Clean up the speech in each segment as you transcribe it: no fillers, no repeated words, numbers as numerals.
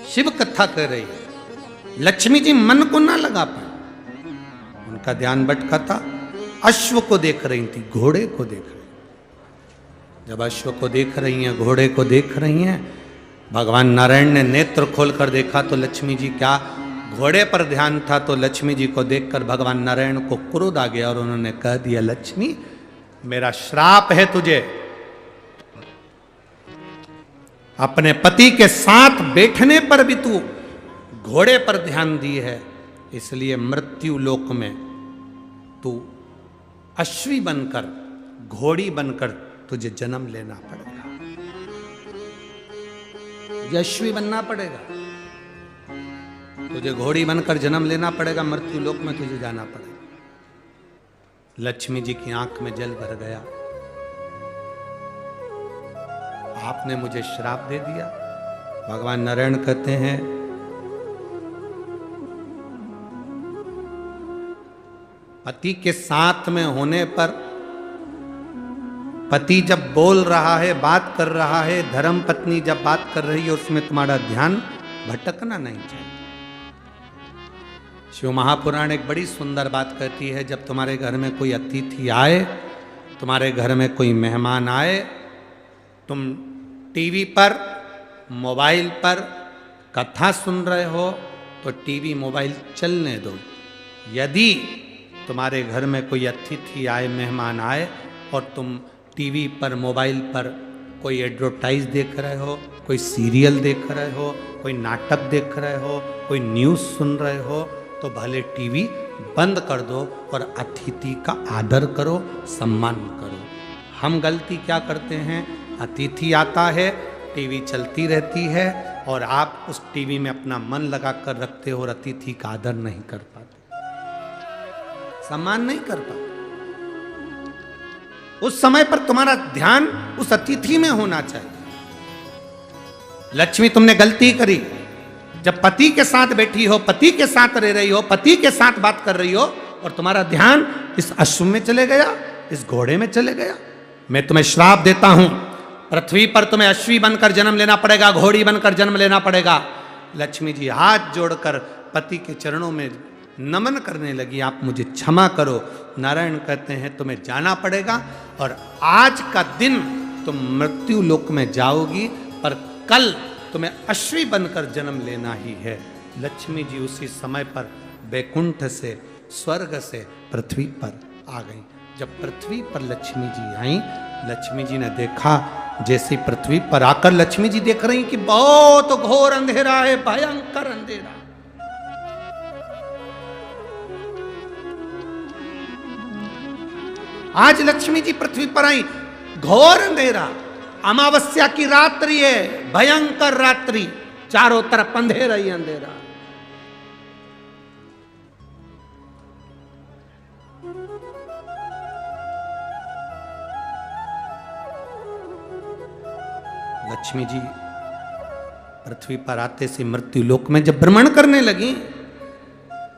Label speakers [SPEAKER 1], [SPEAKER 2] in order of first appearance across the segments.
[SPEAKER 1] शिव कथा कर रही है, लक्ष्मी जी मन को ना लगा पाए, उनका ध्यान भटका था, अश्व को देख रही थी, घोड़े को देख रही। जब अश्व को देख रही हैं, घोड़े को देख रही हैं, भगवान नारायण ने नेत्र खोलकर देखा तो लक्ष्मी जी क्या, घोड़े पर ध्यान था तो लक्ष्मी जी को देखकर भगवान नारायण को क्रोध आ गया और उन्होंने कह दिया, लक्ष्मी मेरा श्राप है तुझे, अपने पति के साथ बैठने पर भी तू घोड़े पर ध्यान दी है, इसलिए मृत्यु लोक में तू अश्वी बनकर, घोड़ी बनकर तुझे जन्म लेना पड़ेगा, अश्वी बनना पड़ेगा, तुझे घोड़ी बनकर जन्म लेना पड़ेगा, मृत्यु लोक में तुझे जाना पड़ेगा। लक्ष्मी जी की आंख में जल भर गया, आपने मुझे श्राप दे दिया। भगवान नारायण कहते हैं, पति के साथ में होने पर, पति जब बोल रहा है, बात कर रहा है, धर्म पत्नी जब बात कर रही है, उसमें तुम्हारा ध्यान भटकना नहीं चाहिए। शिव महापुराण एक बड़ी सुंदर बात कहती है, जब तुम्हारे घर में कोई अतिथि आए, तुम्हारे घर में कोई मेहमान आए, तुम टीवी पर, मोबाइल पर कथा सुन रहे हो तो टीवी मोबाइल चलने दो। यदि तुम्हारे घर में कोई अतिथि आए, मेहमान आए और तुम टीवी पर, मोबाइल पर कोई एडवर्टाइज देख रहे हो, कोई सीरियल देख रहे हो, कोई नाटक देख रहे हो, कोई न्यूज़ सुन रहे हो, तो भले टीवी बंद कर दो और अतिथि का आदर करो, सम्मान करो। हम गलती क्या करते हैं, अतिथि आता है, टीवी चलती रहती है और आप उस टीवी में अपना मन लगा कर रखते हो और अतिथि का आदर नहीं कर पाते, सम्मान नहीं कर पाते। उस समय पर तुम्हारा ध्यान उस अतिथि में होना चाहिए। लक्ष्मी तुमने गलती करी, जब पति के साथ बैठी हो, पति के साथ रह रही हो, पति के साथ बात कर रही हो और तुम्हारा ध्यान इस अश्व में चले गया, इस घोड़े में चले गया, मैं तुम्हें श्राप देता हूं, पृथ्वी पर तुम्हें अश्वी बनकर जन्म लेना पड़ेगा, घोड़ी बनकर जन्म लेना पड़ेगा। लक्ष्मी जी हाथ जोड़कर पति के चरणों में नमन करने लगी, आप मुझे क्षमा करो। नारायण कहते हैं तुम्हें जाना पड़ेगा और आज का दिन तुम मृत्यु लोक में जाओगी, पर कल तुम्हें अश्वी बनकर जन्म लेना ही है। लक्ष्मी जी उसी समय पर बैकुंठ से, स्वर्ग से पृथ्वी पर आ गई। जब पृथ्वी पर लक्ष्मी जी आई, लक्ष्मी जी ने देखा, जैसे पृथ्वी पर आकर लक्ष्मी जी देख रही कि बहुत घोर अंधेरा है, भयंकर अंधेरा। आज लक्ष्मी जी पृथ्वी पर आई, घोर अंधेरा, अमावस्या की रात्रि है, भयंकर रात्रि, चारों तरफ अंधेरा ही अंधेरा। लक्ष्मी जी पृथ्वी पर आते से मृत्यु लोक में जब भ्रमण करने लगी,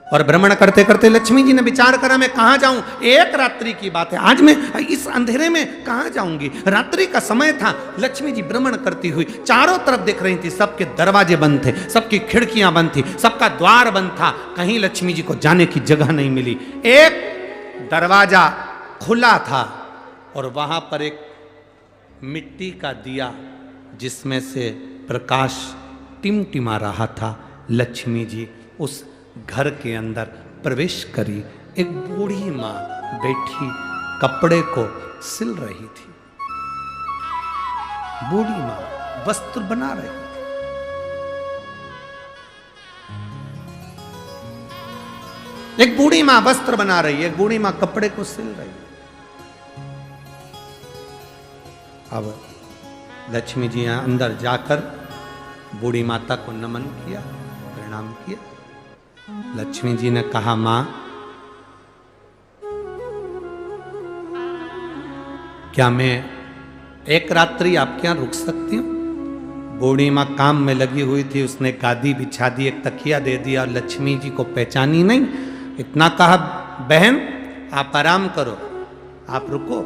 [SPEAKER 1] और भ्रमण करते करते लक्ष्मी जी ने विचार करा मैं कहां जाऊं, एक रात्रि की बात है, आज मैं इस अंधेरे में कहां जाऊंगी। रात्रि का समय था, लक्ष्मी जी भ्रमण करती हुई चारों तरफ देख रही थी, सबके दरवाजे बंद थे, सबकी खिड़कियां बंद थी, सबका द्वार बंद था, कहीं लक्ष्मी जी को जाने की जगह नहीं मिली। एक दरवाजा खुला था और वहां पर एक मिट्टी का दिया जिसमें से प्रकाश टिमटिमा रहा था। लक्ष्मी जी उस घर के अंदर प्रवेश करी। एक बूढ़ी मां बैठी कपड़े को सिल रही थी। बूढ़ी मां वस्त्र बना रही थी। एक बूढ़ी मां वस्त्र बना रही है, एक बूढ़ी मां कपड़े को सिल रही है। अब लक्ष्मी जी अंदर जाकर बूढ़ी माता को नमन किया, प्रणाम किया। लक्ष्मी जी ने कहा, मां क्या मैं एक रात्रि आपके यहां रुक सकती हूं? बूढ़ी मां काम में लगी हुई थी, उसने गादी बिछा दी, एक तकिया दे दिया और लक्ष्मी जी को पहचानी नहीं, इतना कहा, बहन आप आराम करो, आप रुको,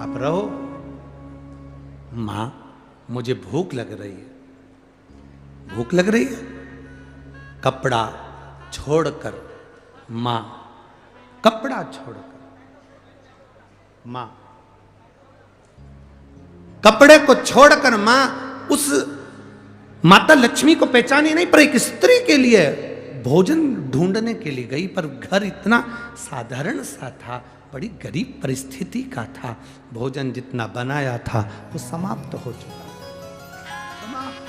[SPEAKER 1] आप रहो। मां मुझे भूख लग रही है। भूख लग रही है, कपड़ा छोड़कर मां, कपड़ा छोड़कर मां, कपड़े को छोड़कर मां उस माता लक्ष्मी को पहचानी नहीं, पर एक स्त्री के लिए भोजन ढूंढने के लिए गई। पर घर इतना साधारण सा था, बड़ी गरीब परिस्थिति का था। भोजन जितना बनाया था वो समाप्त हो चुका था, समाप्त।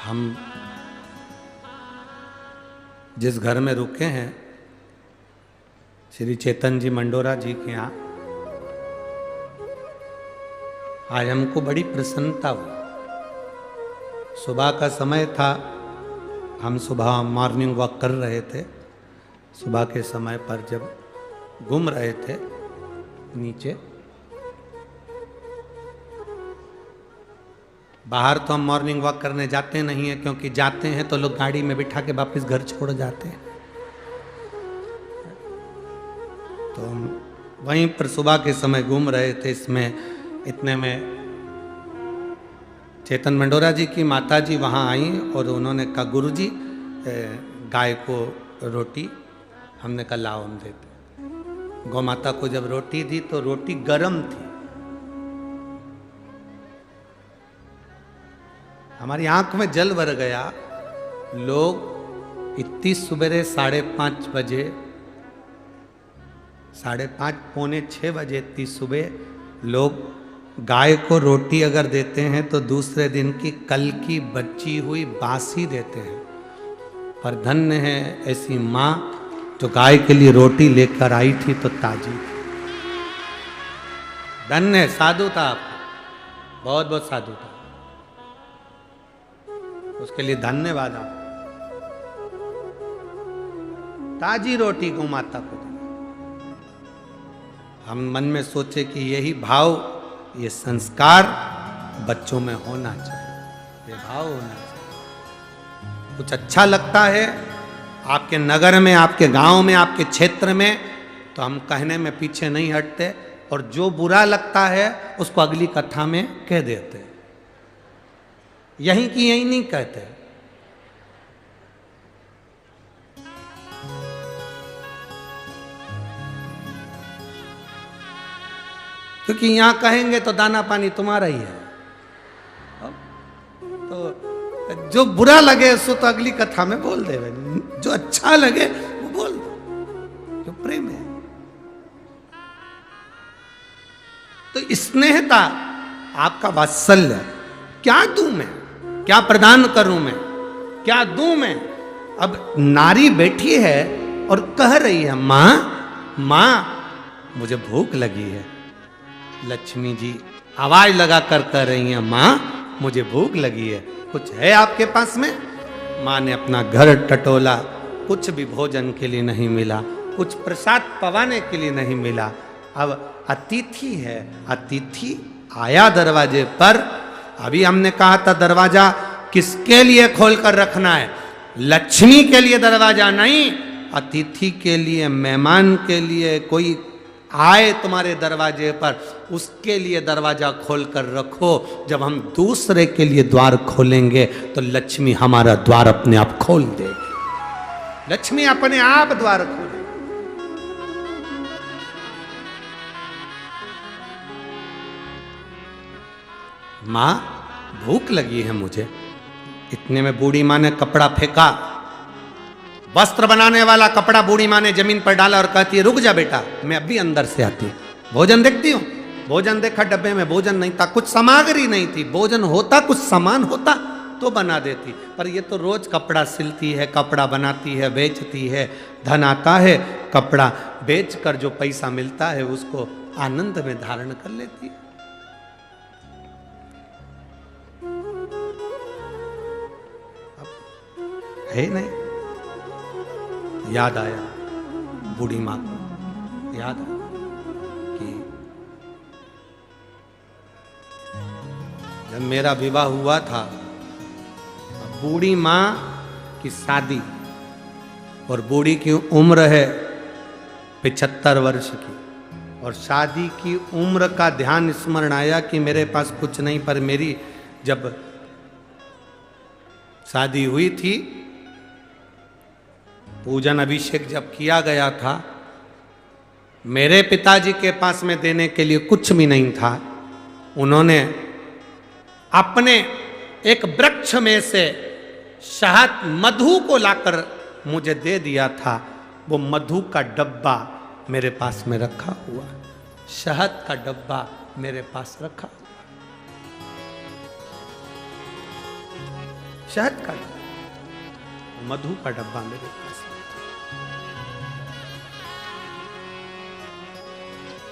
[SPEAKER 1] हम जिस घर में रुके हैं, श्री चेतन जी मंडोरा जी के यहाँ, आज हमको बड़ी प्रसन्नता हुई। सुबह का समय था, हम सुबह मॉर्निंग वॉक कर रहे थे। सुबह के समय पर जब घूम रहे थे नीचे, बाहर तो हम मॉर्निंग वॉक करने जाते नहीं हैं, क्योंकि जाते हैं तो लोग गाड़ी में बिठा के वापस घर छोड़ जाते हैं। तो हम वहीं पर सुबह के समय घूम रहे थे। इसमें इतने में चेतन मंडोरा जी की माता जी वहाँ आई और उन्होंने कहा, गुरुजी गाय को रोटी। हमने कहा लाओ हम देते। गौ माता को जब रोटी दी तो रोटी गर्म थी। हमारी आंख में जल भर गया। लोग इतनी सवेरे 5:30 बजे, 5:30 पौने 6 बजे इतनी सुबह लोग गाय को रोटी अगर देते हैं तो दूसरे दिन की कल की बची हुई बासी देते हैं। पर धन्य है ऐसी माँ जो गाय के लिए रोटी लेकर आई थी तो ताजी थी। धन्य है, साधु था आपको, बहुत बहुत साधु था, उसके लिए धन्यवाद आप। ताजी रोटी गौ माता को दी। हम मन में सोचे कि यही भाव, ये संस्कार बच्चों में होना चाहिए, ये भाव होना चाहिए। कुछ अच्छा लगता है आपके नगर में, आपके गांव में, आपके क्षेत्र में, तो हम कहने में पीछे नहीं हटते, और जो बुरा लगता है उसको अगली कथा में कह देते हैं। यहीं की यहीं नहीं कहते। क्योंकि यहां कहेंगे तो दाना पानी तुम्हारा ही है। तो जो बुरा लगे उसको तो अगली कथा में बोल दे, जो अच्छा लगे वो बोल दो, जो प्रेम है। तो स्नेहता, आपका वात्सल्य, क्या दूं मैं, क्या प्रदान करूं मैं, क्या दूं मैं। अब नारी बैठी है और कह रही है, मां मां मुझे भूख लगी है। लक्ष्मी जी आवाज लगाकर कह रही हैं, मां मुझे भूख लगी है, कुछ है आपके पास में। मां ने अपना घर टटोला, कुछ भी भोजन के लिए नहीं मिला, कुछ प्रसाद पवाने के लिए नहीं मिला। अब अतिथि है, अतिथि आया दरवाजे पर। अभी हमने कहा था दरवाजा किसके लिए खोलकर रखना है, लक्ष्मी के लिए दरवाजा नहीं, अतिथि के लिए, मेहमान के लिए। कोई आए तुम्हारे दरवाजे पर, उसके लिए दरवाजा खोलकर रखो। जब हम दूसरे के लिए द्वार खोलेंगे तो लक्ष्मी हमारा द्वार अपने आप खोल देगी। लक्ष्मी अपने आप द्वार खोले। मां भूख लगी है मुझे। इतने में बूढ़ी मां ने कपड़ा फेंका, वस्त्र बनाने वाला कपड़ा बूढ़ी मां ने जमीन पर डाला और कहती है, रुक जा बेटा, मैं अभी अंदर से आती हूं। भोजन देखती हूं। भोजन देखा, डब्बे में भोजन नहीं था, कुछ सामग्री नहीं थी। भोजन होता, कुछ सामान होता तो बना देती, पर ये तो रोज कपड़ा सिलती है, कपड़ा बनाती है, बेचती है, धन आता है, कपड़ा बेचकर जो पैसा मिलता है उसको आनंद में धारण कर लेती है। है नहीं, याद आया बूढ़ी माँ को, याद आया कि जब मेरा विवाह हुआ था, बूढ़ी माँ की शादी, और बूढ़ी की उम्र है 75 वर्ष की, और शादी की उम्र का ध्यान स्मरण आया कि मेरे पास कुछ नहीं, पर मेरी जब शादी हुई थी, पूजन अभिषेक जब किया गया था, मेरे पिताजी के पास में देने के लिए कुछ भी नहीं था। उन्होंने अपने एक वृक्ष में से शहद मधु को लाकर मुझे दे दिया था। वो मधु का डब्बा मेरे पास में रखा हुआ, शहद का डब्बा मेरे पास रखा हुआ, शहद का डब्बा, मधु का डब्बा मेरे पास।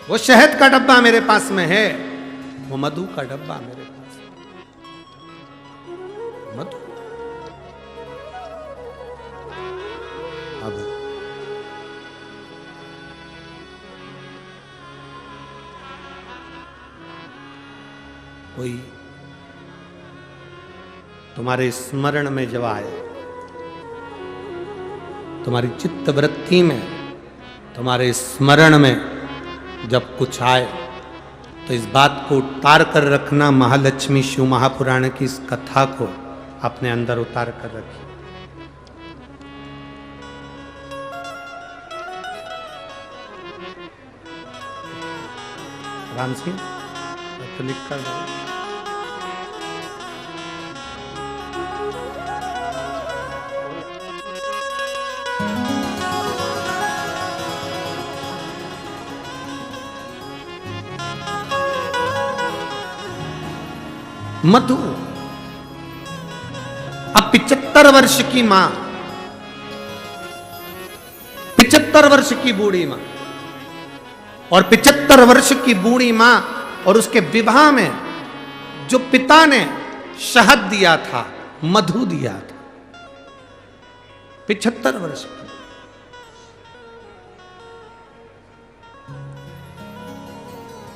[SPEAKER 1] वो शहद का डब्बा मेरे पास में है, वो मधु का डब्बा मेरे पास है। मधु अब कोई तुम्हारे स्मरण में जब आए, तुम्हारी चित्त वृत्ति में, तुम्हारे स्मरण में जब कुछ आए, तो इस बात को उतार कर रखना। महालक्ष्मी शिव महापुराण की इस कथा को अपने अंदर उतार कर रखिए। राम सिंह तो लिख कर दो। मधु अब 75 वर्ष की मां, 75 वर्ष की बूढ़ी मां, और 75 वर्ष की बूढ़ी मां और उसके विवाह में जो पिता ने शहद दिया था, मधु दिया था, 75 वर्ष की।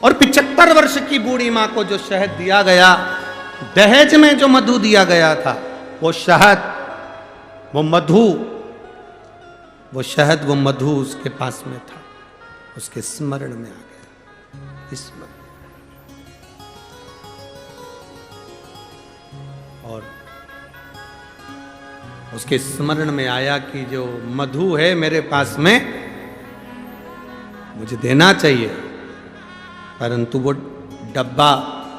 [SPEAKER 1] और 75 वर्ष की बूढ़ी मां को जो शहद दिया गया, दहेज में जो मधु दिया गया था, वो शहद, वो मधु, वो शहद, वो मधु उसके पास में था, उसके स्मरण में आ गया। स्मरण। और उसके स्मरण में आया कि जो मधु है मेरे पास में, मुझे देना चाहिए, परंतु वो डब्बा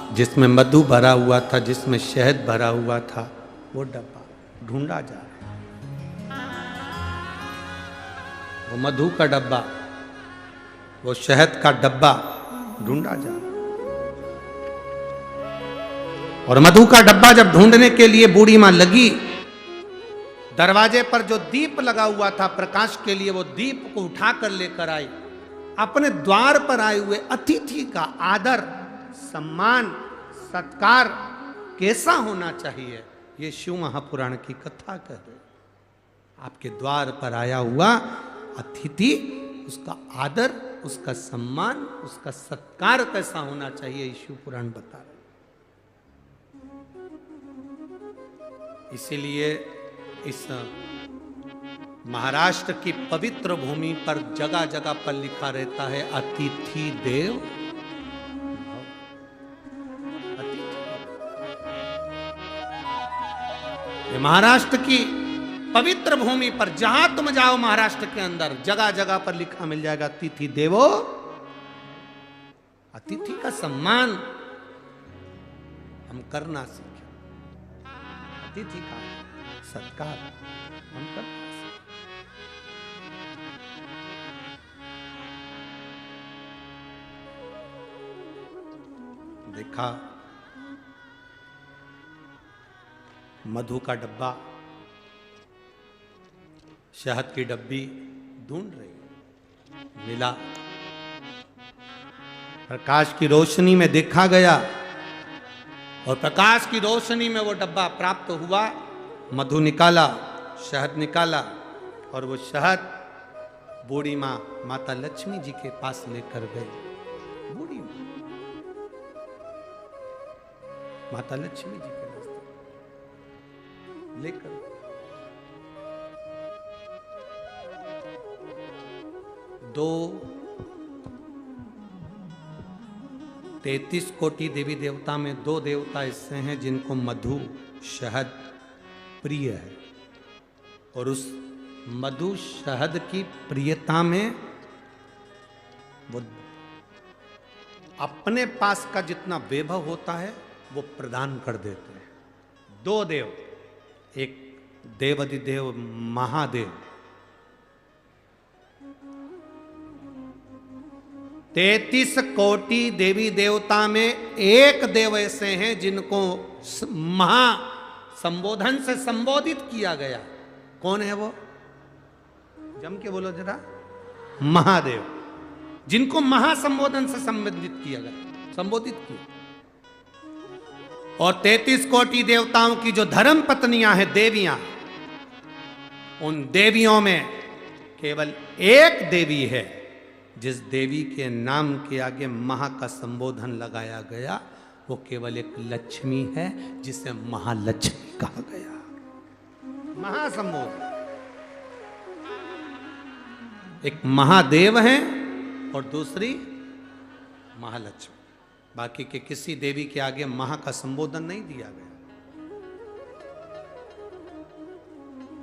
[SPEAKER 1] जिसमें मधु भरा हुआ था, जिसमें शहद भरा हुआ था, वो डब्बा ढूंढा जा रहा। वो मधु का डब्बा, वो शहद का डब्बा ढूंढा जा रहा। और मधु का डब्बा जब ढूंढने के लिए बूढ़ी मां लगी, दरवाजे पर जो दीप लगा हुआ था प्रकाश के लिए, वो दीप को उठाकर लेकर आई। अपने द्वार पर आए हुए अतिथि का आदर, सम्मान, सत्कार कैसा होना चाहिए, ये शिव महापुराण की कथा कह रहे। आपके द्वार पर आया हुआ अतिथि, उसका आदर, उसका सम्मान, उसका सत्कार कैसा होना चाहिए, शिव पुराण बता रहे। इसीलिए इस महाराष्ट्र की पवित्र भूमि पर जगह जगह पर लिखा रहता है, अतिथि देव भव। ये महाराष्ट्र की पवित्र भूमि पर जहां तुम जाओ महाराष्ट्र के अंदर, जगह जगह पर लिखा मिल जाएगा, अतिथि देवो। अतिथि का सम्मान हम करना सीखें, अतिथि का सत्कार हम करना। देखा मधु का डब्बा, शहद की डब्बी ढूंढ रही, मिला। प्रकाश की रोशनी में देखा गया, और प्रकाश की रोशनी में वो डब्बा प्राप्त हुआ। मधु निकाला, शहद निकाला, और वो शहद बूढ़ी मां माता लक्ष्मी जी के पास लेकर गई। बूढ़ी माता लक्ष्मी जी के नजदीक लेकर। 33 कोटि देवी देवता में 2 देवता ऐसे हैं जिनको मधु शहद प्रिय है, और उस मधु शहद की प्रियता में वो अपने पास का जितना वैभव होता है वो प्रदान कर देते हैं। 2 देव, एक देवाधिदेव महादेव, 33 कोटि देवी देवता में एक देव ऐसे हैं जिनको महा संबोधन से संबोधित किया गया। कौन है वो? जम के बोलो जरा। महादेव, जिनको महासंबोधन से संबोधित किया गया, संबोधित किया। और 33 कोटि देवताओं की जो धर्म पत्नियां हैं, देवियां, उन देवियों में केवल एक देवी है जिस देवी के नाम के आगे महा का संबोधन लगाया गया, वो केवल एक लक्ष्मी है जिसे महालक्ष्मी कहा गया। महासंबोधन, एक महादेव है और दूसरी महालक्ष्मी। बाकी के किसी देवी के आगे महा का संबोधन नहीं दिया गया।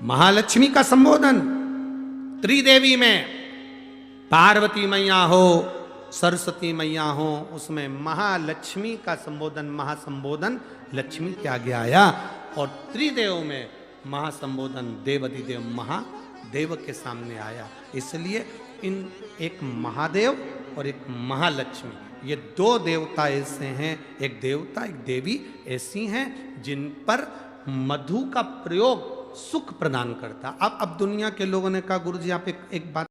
[SPEAKER 1] महालक्ष्मी का संबोधन त्रिदेवी में, पार्वती मैया हो, सरस्वती मैया हो, उसमें महालक्ष्मी का संबोधन, महासंबोधन लक्ष्मी के आगे आया। और त्रिदेव में महासंबोधन देवाधिदेव महादेव के सामने आया। इसलिए इन एक महादेव और एक महालक्ष्मी, ये 2 देवता ऐसे हैं, एक देवता एक देवी ऐसी हैं जिन पर मधु का प्रयोग सुख प्रदान करता। अब दुनिया के लोगों ने कहा गुरुजी आप एक बात